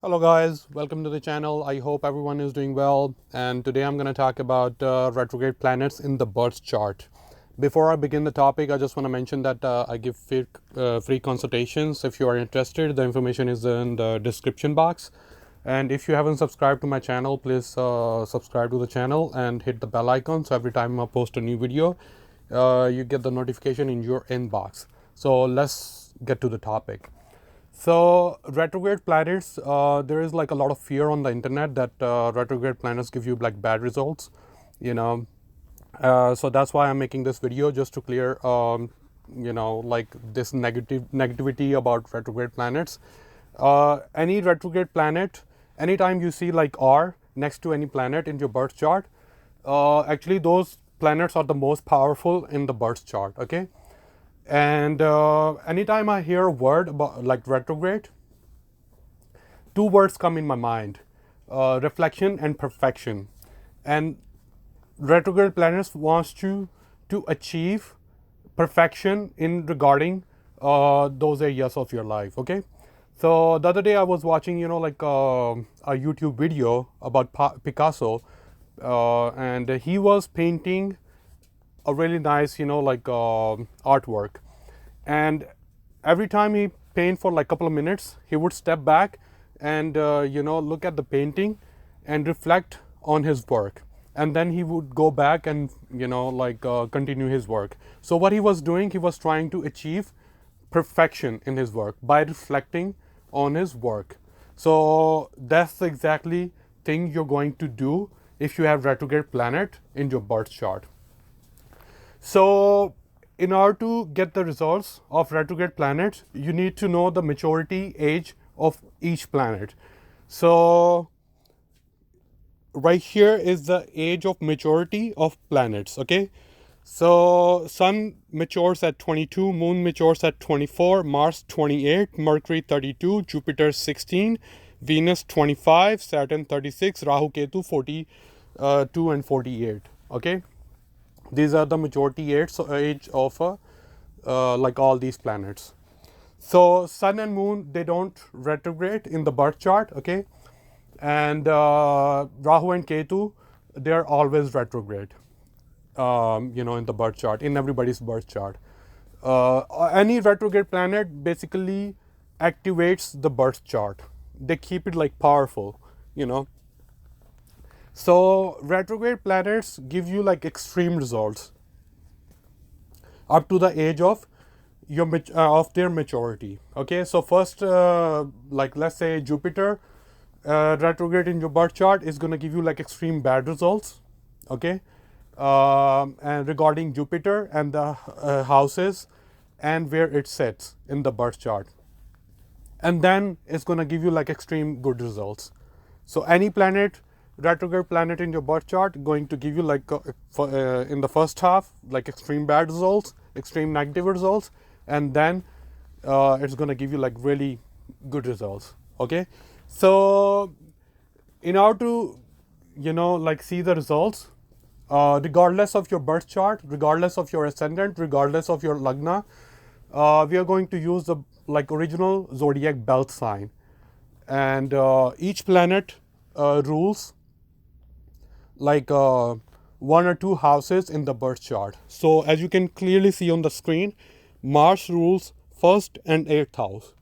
Hello guys, welcome to the channel. I hope everyone is doing well, and today I'm going to talk about retrograde planets in the birth chart. Before I begin the topic, I just want to mention that I give free consultations. If you are interested, the information is in the description box. And if you haven't subscribed to my channel, please subscribe to the channel and hit the bell icon, so every time I post a new video, you get the notification in your inbox. So let's get to the topic. So retrograde planets, there is like a lot of fear on the internet that retrograde planets give you like bad results, you know. So that's why I'm making this video, just to clear, like this negativity about retrograde planets. Any retrograde planet, anytime you see like R next to any planet in your birth chart, actually those planets are the most powerful in the birth chart. Okay. And anytime I hear a word about like retrograde, two words come in my mind: reflection and perfection. And retrograde planets wants you to achieve perfection in regarding those areas of your life. Okay, so the other day I was watching, a YouTube video about Picasso, and he was painting a really nice, artwork. And every time he paint for like a couple of minutes, he would step back and, look at the painting and reflect on his work. And then he would go back and, continue his work. So what he was doing, he was trying to achieve perfection in his work by reflecting on his work. So that's the exactly thing you're going to do if you have retrograde planet in your birth chart. So in order to get the results of retrograde planets, you need to know the maturity age of each planet. So right here is the age of maturity of planets. Okay, so Sun matures at 22, Moon matures at 24, Mars 28, Mercury 32, Jupiter 16, Venus 25, Saturn 36, Rahu Ketu 42 and 48. Okay, these are the maturity age of like all these planets. So Sun and Moon, they don't retrograde in the birth chart. Okay, and Rahu and Ketu, they're always retrograde. In the birth chart, in everybody's birth chart. Any retrograde planet basically activates the birth chart. They keep it like powerful, you know. So retrograde planets give you like extreme results up to the age of of their maturity. Okay, so first, like let's say Jupiter retrograde in your birth chart is going to give you like extreme bad results. Okay, and regarding Jupiter and the houses and where it sits in the birth chart, and then it's going to give you like extreme good results. So any planet, retrograde planet in your birth chart, going to give you like in the first half like extreme bad results, extreme negative results, and then it's going to give you like really good results. Okay, so in order to see the results, regardless of your birth chart, regardless of your ascendant, regardless of your lagna, we are going to use the like original zodiac belt sign, and each planet rules like one or two houses in the birth chart. So as you can clearly see on the screen, Mars rules 1st and 8th house.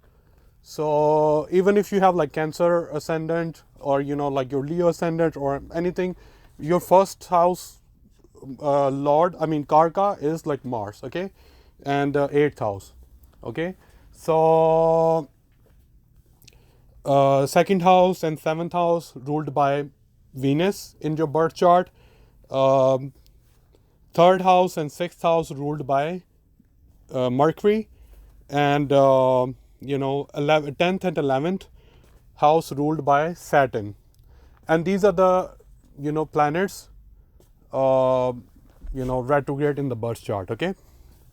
So even if you have like Cancer ascendant, or like your Leo ascendant or anything, your first house Karka is like Mars. Okay, and 8th house. Okay, so second house and 7th house ruled by Venus in your birth chart. Third house and 6th house ruled by Mercury, and 10th and 11th house ruled by Saturn. And these are the planets retrograde in the birth chart. Okay,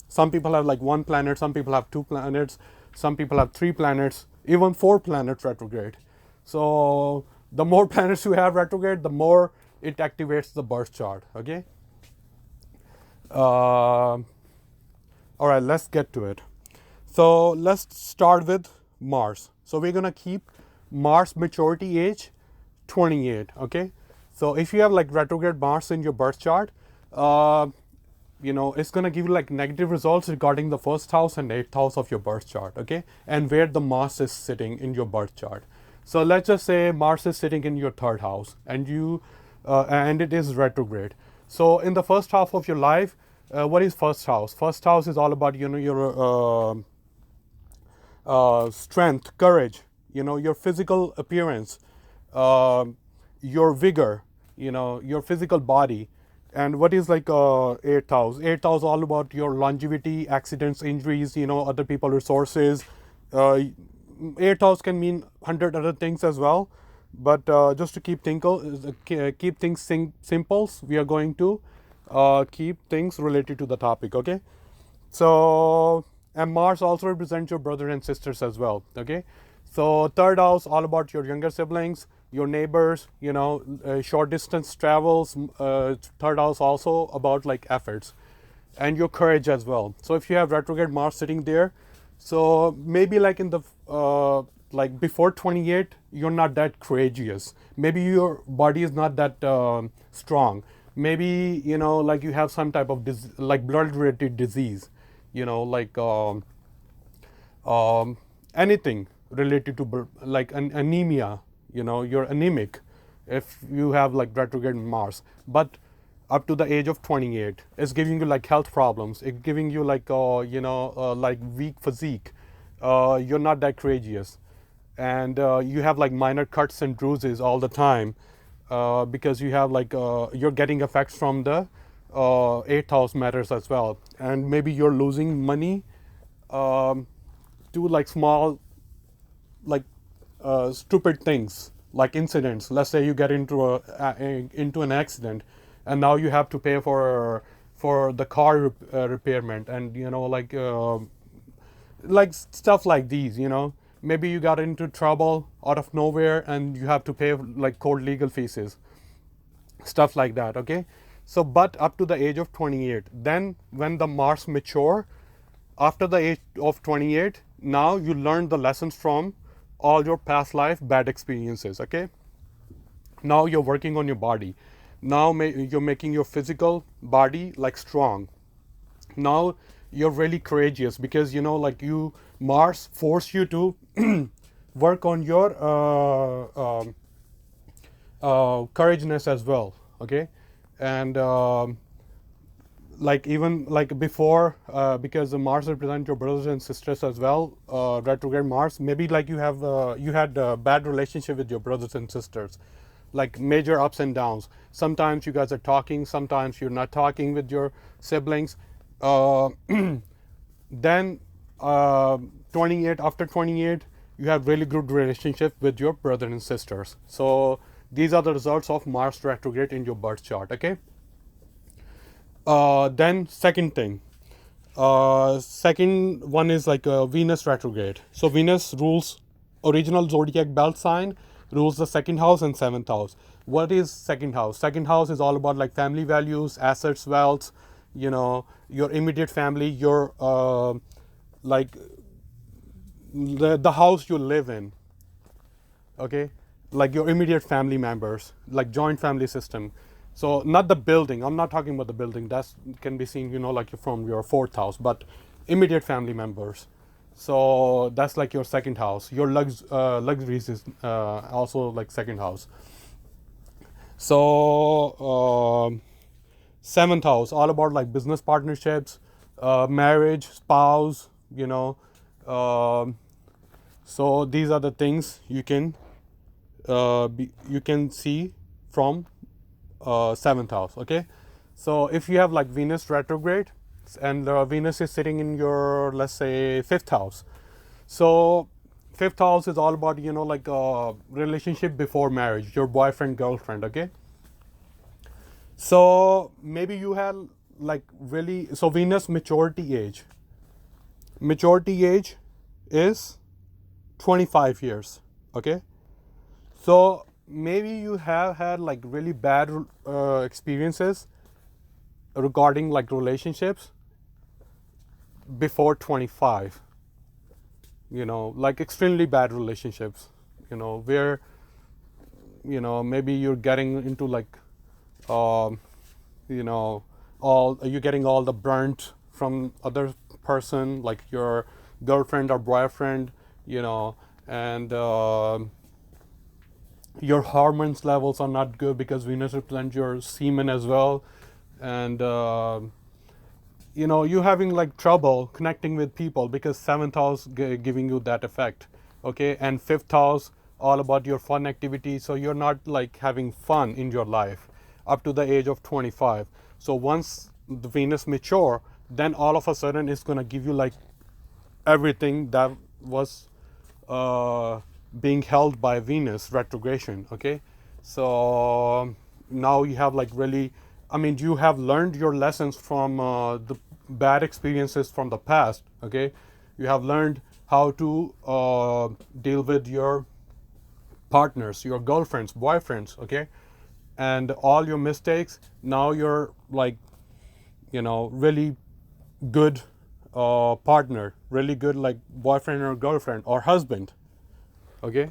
some people have like one planet, some people have two planets, some people have three planets, even 4 planets retrograde. So the more planets you have retrograde, the more it activates the birth chart. Okay, all right, let's get to it. So let's start with Mars. So we're gonna keep Mars maturity age 28. Okay, so if you have like retrograde Mars in your birth chart, it's going to give you like negative results regarding the first house and eighth house of your birth chart. Okay, and where the Mars is sitting in your birth chart. So let's just say Mars is sitting in your third house, and it is retrograde. So in the first half of your life, what is first house? First house is all about your strength, courage, your physical appearance, your vigor, your physical body. And what is like eighth house? Eighth house all about your longevity, accidents, injuries, other people, resources. Eighth house can mean 100 other things as well. But just to keep things simple, we are going to keep things related to the topic. Okay. So, and Mars also represents your brothers and sisters as well. Okay. So third house all about your younger siblings, your neighbors, short distance travels. Third house also about like efforts and your courage as well. So if you have retrograde Mars sitting there, so maybe like in the like before 28, you're not that courageous. Maybe your body is not that strong. Maybe like you have some type of like blood-related disease, like anything related to like an anemia. You're anemic if you have like retrograde Mars. But up to the age of 28, it's giving you like health problems. It's giving you like like weak physique. You're not that courageous, and you have like minor cuts and bruises all the time because you have like you're getting effects from the eighth house matters as well, and maybe you're losing money to like small like stupid things like incidents. Let's say you get into an accident, and now you have to pay for the car repairment, and like stuff like these. Maybe you got into trouble out of nowhere, and you have to pay like court legal fees, stuff like that. Okay, so but up to the age of 28, then when the Mars mature, after the age of 28, now you learn the lessons from all your past life bad experiences. Okay, now you're working on your body. Now you're making your physical body like strong. Now you're really courageous because like Mars force you to work on your courageousness as well. Okay, and like even like before, because the Mars represents your brothers and sisters as well, retrograde Mars, maybe like you had a bad relationship with your brothers and sisters, like major ups and downs. Sometimes you guys are talking, sometimes you're not talking with your siblings. Then 28, after 28, you have really good relationship with your brothers and sisters. So these are the results of Mars retrograde in your birth chart. Okay. Then second thing, second one is like Venus retrograde. So Venus rules original zodiac belt sign, rules the second house and seventh house. What is second house? Second house is all about like family values, assets, wealth, your immediate family, your like the house you live in. Okay, like your immediate family members, like joint family system. So not the building. I'm not talking about the building. That can be seen, like from your fourth house, but immediate family members. So that's like your second house. Your luxuries is also like second house. So seventh house, all about like business partnerships, marriage, spouse. So these are the things you can see from seventh house. Okay, so if you have like Venus retrograde and Venus is sitting in your, let's say, fifth house, so fifth house is all about like relationship before marriage, your boyfriend, girlfriend. Okay, so maybe you have like really, so Venus maturity age is 25 years. Okay, so maybe you have had like really bad experiences regarding like relationships before 25, like extremely bad relationships, where, maybe you're getting into like, um, you're getting all the burnt from other person, like your girlfriend or boyfriend, and your hormones levels are not good because Venus represents your semen as well, and you're having like trouble connecting with people because seventh house giving you that effect, okay, and fifth house all about your fun activity, so you're not like having fun in your life up to the age of 25. So once the Venus mature, then all of a sudden it's going to give you like everything that was being held by Venus retrogression, okay. So now you have like really, you have learned your lessons from the bad experiences from the past, okay. You have learned how to deal with your partners, your girlfriends, boyfriends, okay, and all your mistakes. Now you're like, really good partner, really good like boyfriend or girlfriend or husband, okay.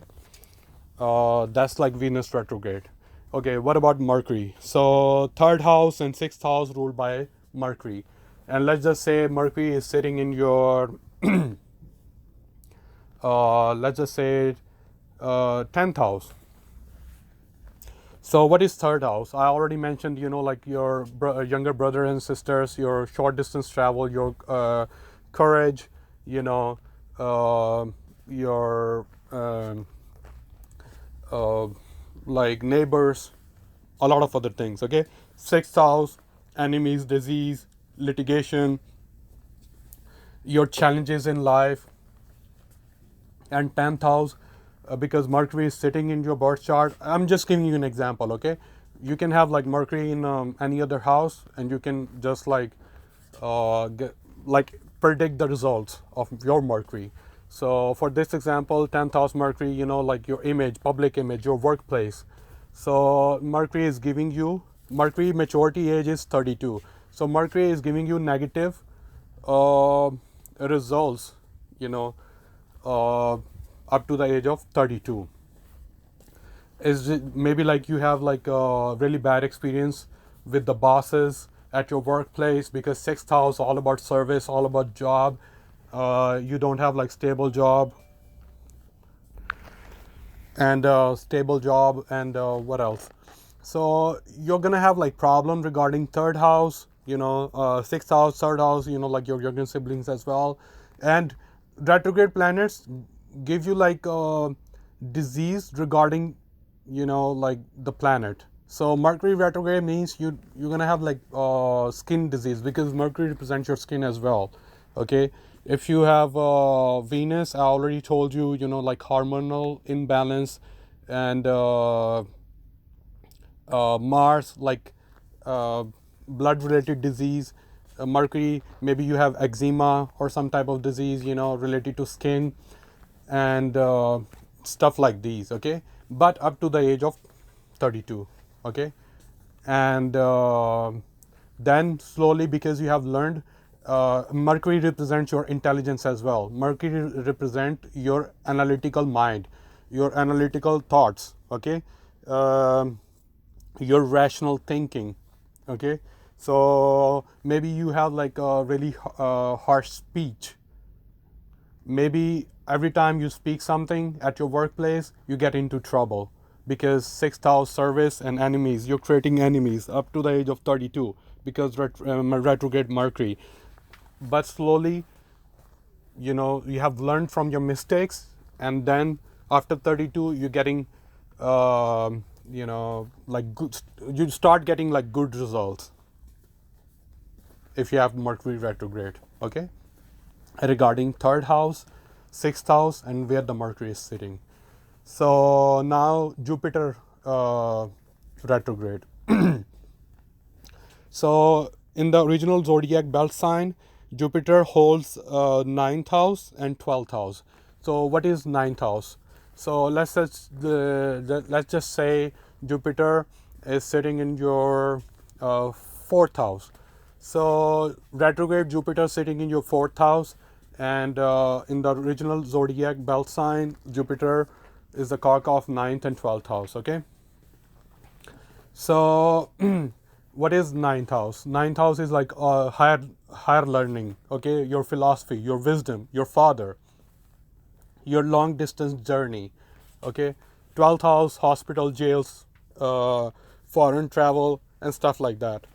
That's like Venus retrograde. Okay, what about Mercury? So third house and sixth house ruled by Mercury, and let's just say Mercury is sitting in your let's just say 10th house. So what is third house? I already mentioned, like your younger brother and sisters, your short distance travel, your courage, your like neighbors, a lot of other things, okay. Sixth house, enemies, disease, litigation, your challenges in life. And 10th house, because Mercury is sitting in your birth chart. I'm just giving you an example, okay. You can have like Mercury in any other house, and you can just like predict the results of your Mercury. So for this example, 10th house Mercury, like your image, public image, your workplace. So Mercury is giving you, Mercury maturity age is 32. So Mercury is giving you negative results, up to the age of 32. Is it maybe like you have like a really bad experience with the bosses at your workplace, because sixth house all about service, all about job. You don't have like stable job and what else? So you're gonna have like problem regarding third house, sixth house, third house, like your younger siblings as well. And retrograde planets give you like disease regarding, like the planet. So Mercury retrograde means you're gonna have like skin disease, because Mercury represents your skin as well, okay. If you have Venus, I already told you, like hormonal imbalance, and Mars, like blood related disease. Mercury, maybe you have eczema or some type of disease, related to skin, and stuff like these, okay. But up to the age of 32, okay. And then slowly, because you have learned, Mercury represents your intelligence as well. Mercury represents your analytical mind, your analytical thoughts, okay. Your rational thinking, okay. So maybe you have like a really harsh speech. Maybe every time you speak something at your workplace, you get into trouble, because sixth house service and enemies, you're creating enemies up to the age of 32 because retrograde Mercury. But slowly, you have learned from your mistakes, and then after 32, you're getting like good, you start getting like good results if you have Mercury retrograde, okay. Regarding third house, sixth house, and where the Mercury is sitting. So now Jupiter retrograde. So in the original zodiac belt sign, Jupiter holds 9th house and 12th house. So what is 9th house? So let's just say Jupiter is sitting in your 4th house. So retrograde Jupiter sitting in your 4th house, and in the original zodiac belt sign, Jupiter is the karka of 9th and 12th house, okay? So what is 9th house? 9th house is like higher learning, okay? Your philosophy, your wisdom, your father, your long distance journey, okay? 12th house, hospital, jails, foreign travel, and stuff like that.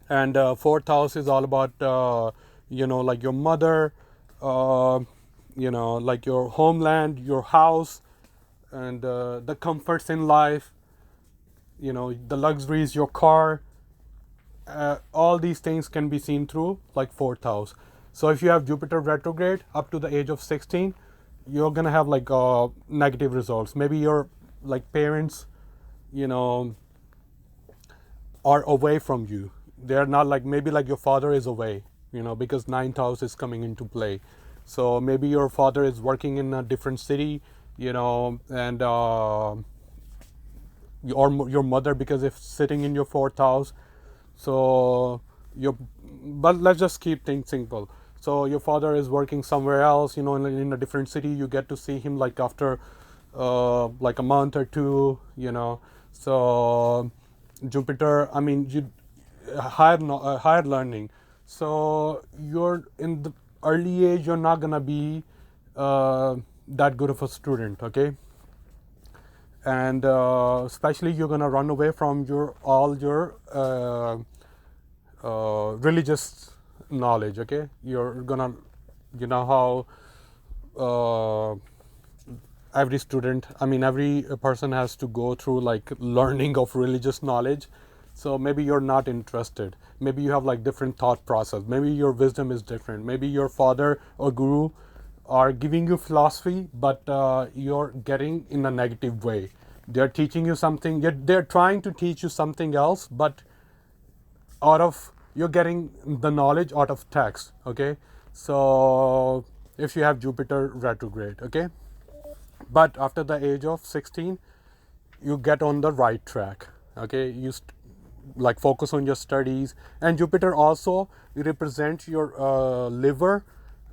And 4th house is all about like your mother, like your homeland, your house, and the comforts in life, the luxuries, your car. All these things can be seen through like 4th house. So if you have Jupiter retrograde up to the age of 16, you're gonna have like negative results. Maybe your like parents, are away from you. They're not like, maybe like your father is away, because 9th house is coming into play. So maybe your father is working in a different city, and or your mother, because if sitting in your 4th house, so but let's just keep things simple. So your father is working somewhere else, in a different city. You get to see him like after like a month or two, so Jupiter, I mean, higher learning. So you're in the early age, you're not gonna be that good of a student, okay? And especially you're gonna run away from all your religious knowledge, okay? You're gonna, how every student, I mean, every person has to go through like learning of religious knowledge. So maybe you're not interested. Maybe you have like different thought process. Maybe your wisdom is different. Maybe your father or guru are giving you philosophy, but you're getting in a negative way. They're teaching you something, yet they're trying to teach you something else, but you're getting the knowledge out of text, okay? So if you have Jupiter retrograde, okay? But after the age of 16, you get on the right track, okay? Like focus on your studies. And Jupiter also represents your liver,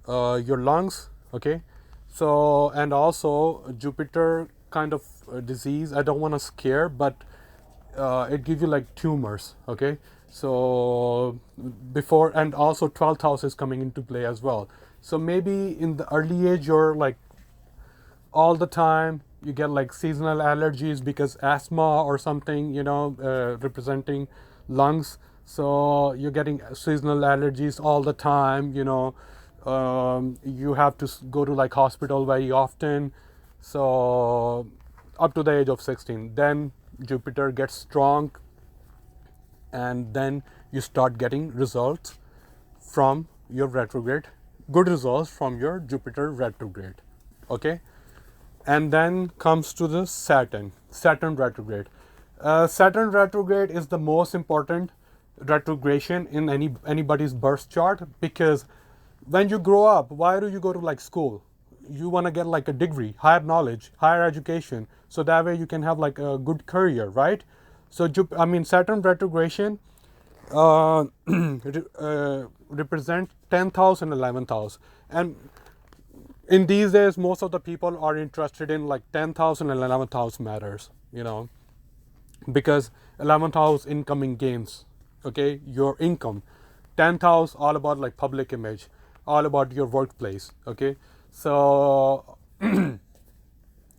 your lungs, okay? So, and also Jupiter kind of disease, I don't want to scare, but it gives you like tumors, okay? So before, and also 12th house is coming into play as well. So maybe in the early age, you're like all the time, you get like seasonal allergies because asthma or something, representing lungs. So you're getting seasonal allergies all the time, you have to go to like hospital very often. So up to the age of 16, then Jupiter gets strong, and then you start getting results from your retrograde, good results from your Jupiter retrograde, okay? And then comes to the Saturn retrograde. Saturn retrograde is the most important retrogression in anybody's birth chart, because when you grow up, why do you go to like school? You want to get like a degree, higher knowledge, higher education, so that way you can have like a good career, right? So Saturn retrogression represent 10th house and 11th house. And in these days, most of the people are interested in like 10th house and 11th house matters, because 11th house incoming gains, okay, your income. 10th house all about like public image, all about your workplace, okay? So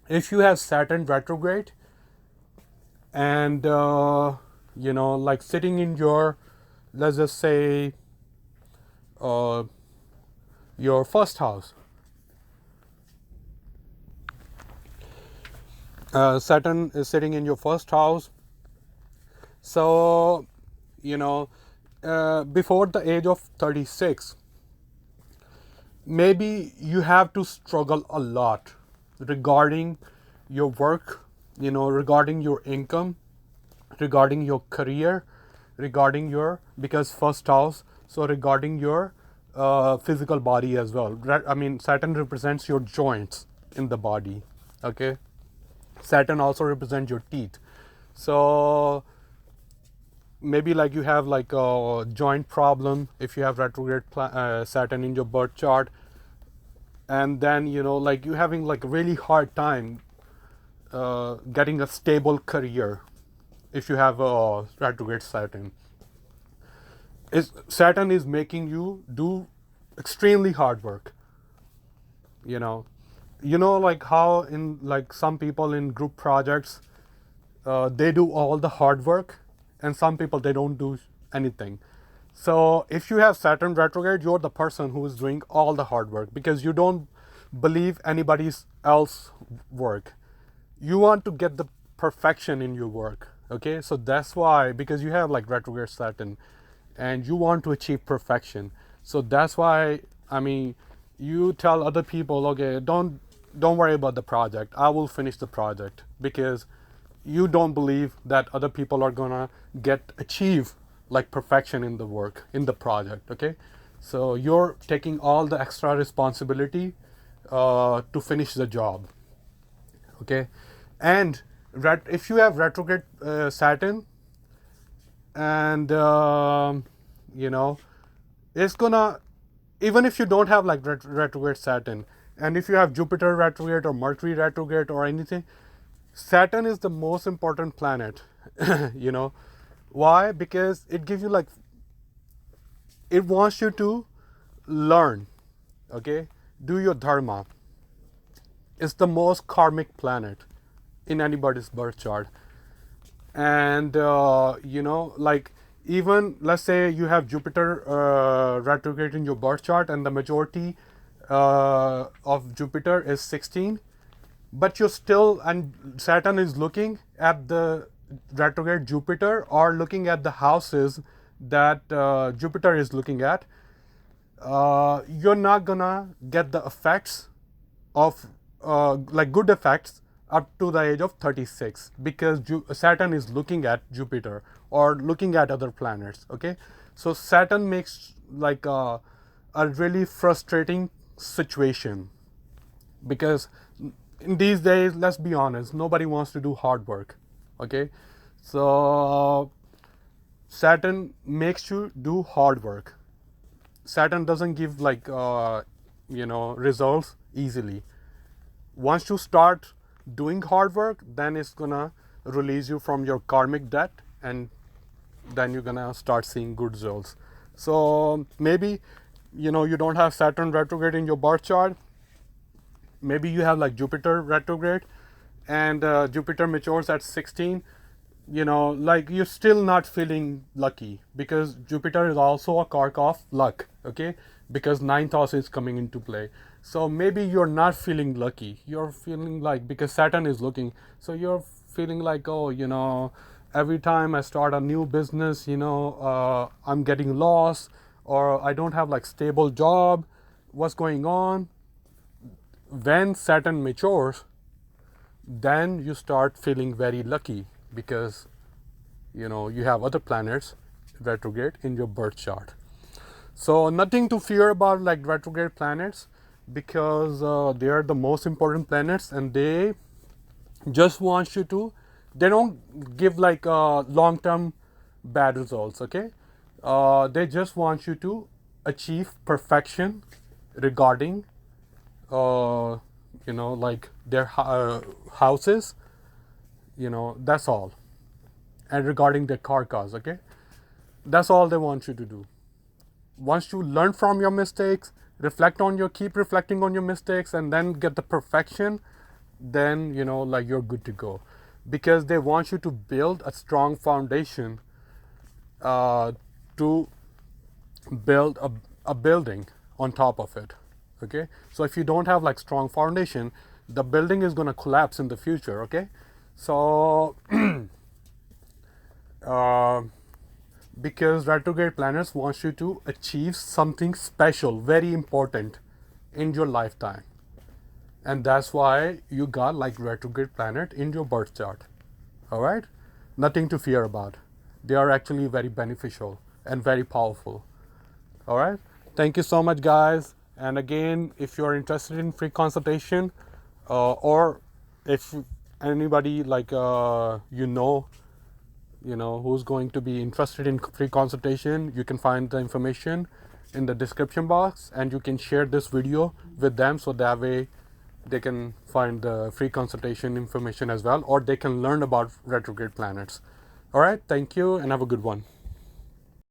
if you have Saturn retrograde and like sitting in your, let's just say your first house, Saturn is sitting in your first house. So before the age of 36, maybe you have to struggle a lot regarding your work, regarding your income, regarding your career, regarding your, because first house, so regarding your physical body as well. Saturn represents your joints in the body, okay? Saturn also represents your teeth. So maybe like you have like a joint problem if you have retrograde Saturn in your birth chart. and then like you having like a really hard time getting a stable career if you have a retrograde Saturn. Saturn is making you do extremely hard work. you know like how in like some people in group projects, they do all the hard work, and some people they don't do anything. So if you have Saturn retrograde, you're the person who is doing all the hard work because you don't believe anybody's else work. You want to get the perfection in your work. Okay, so that's why, because you have like retrograde Saturn and you want to achieve perfection. So that's why, I mean, you tell other people, okay, don't worry about the project, I will finish the project, because you don't believe that other people are gonna achieve like perfection in the work, in the project. Okay, so you're taking all the extra responsibility to finish the job. Okay, and if you have retrograde Saturn, and it's gonna, even if you don't have like retrograde Saturn, and if you have Jupiter retrograde or Mercury retrograde or anything, Saturn is the most important planet. Why? Because it gives you like, it wants you to learn. Okay, do your dharma. It's the most karmic planet in anybody's birth chart. And like, even let's say you have Jupiter retrograde in your birth chart, and the majority of Jupiter is 16, but you're still, and Saturn is looking at the retrograde Jupiter, or looking at the houses that Jupiter is looking at, you're not gonna get the effects of like good effects up to the age of 36, because Saturn is looking at Jupiter or looking at other planets. Okay, so Saturn makes like a really frustrating situation, because in these days, let's be honest, nobody wants to do hard work. Okay, so Saturn makes you do hard work. Saturn doesn't give like results easily. Once you start doing hard work, then it's gonna release you from your karmic debt, and then you're gonna start seeing good results. So maybe you don't have Saturn retrograde in your birth chart. Maybe you have like Jupiter retrograde, and Jupiter matures at 16. Like you're still not feeling lucky, because Jupiter is also a kark of luck. Okay, because ninth house is coming into play. So maybe you're not feeling lucky. You're feeling like, because Saturn is looking, so you're feeling like, oh, every time I start a new business, I'm getting lost, or I don't have like stable job. What's going on? When Saturn matures, then you start feeling very lucky, because you have other planets retrograde in your birth chart. So nothing to fear about like retrograde planets, because they are the most important planets, and they just want you to, they don't give like long-term bad results. Okay, they just want you to achieve perfection regarding like their houses, that's all, and regarding their karkas. Okay, that's all they want you to do. Once you learn from your mistakes, keep reflecting on your mistakes, and then get the perfection, then like you're good to go, because they want you to build a strong foundation to build a building on top of it. Okay, so if you don't have like strong foundation, the building is going to collapse in the future. Okay, so because retrograde planets wants you to achieve something special, very important in your lifetime, and that's why you got like retrograde planet in your birth chart. All right, nothing to fear about. They are actually very beneficial and very powerful. All right, thank you so much, guys. And again, if you're interested in free consultation, or if anybody like who's going to be interested in free consultation, you can find the information in the description box, and you can share this video with them so that way they can find the free consultation information as well, or they can learn about retrograde planets. All right, thank you and have a good one.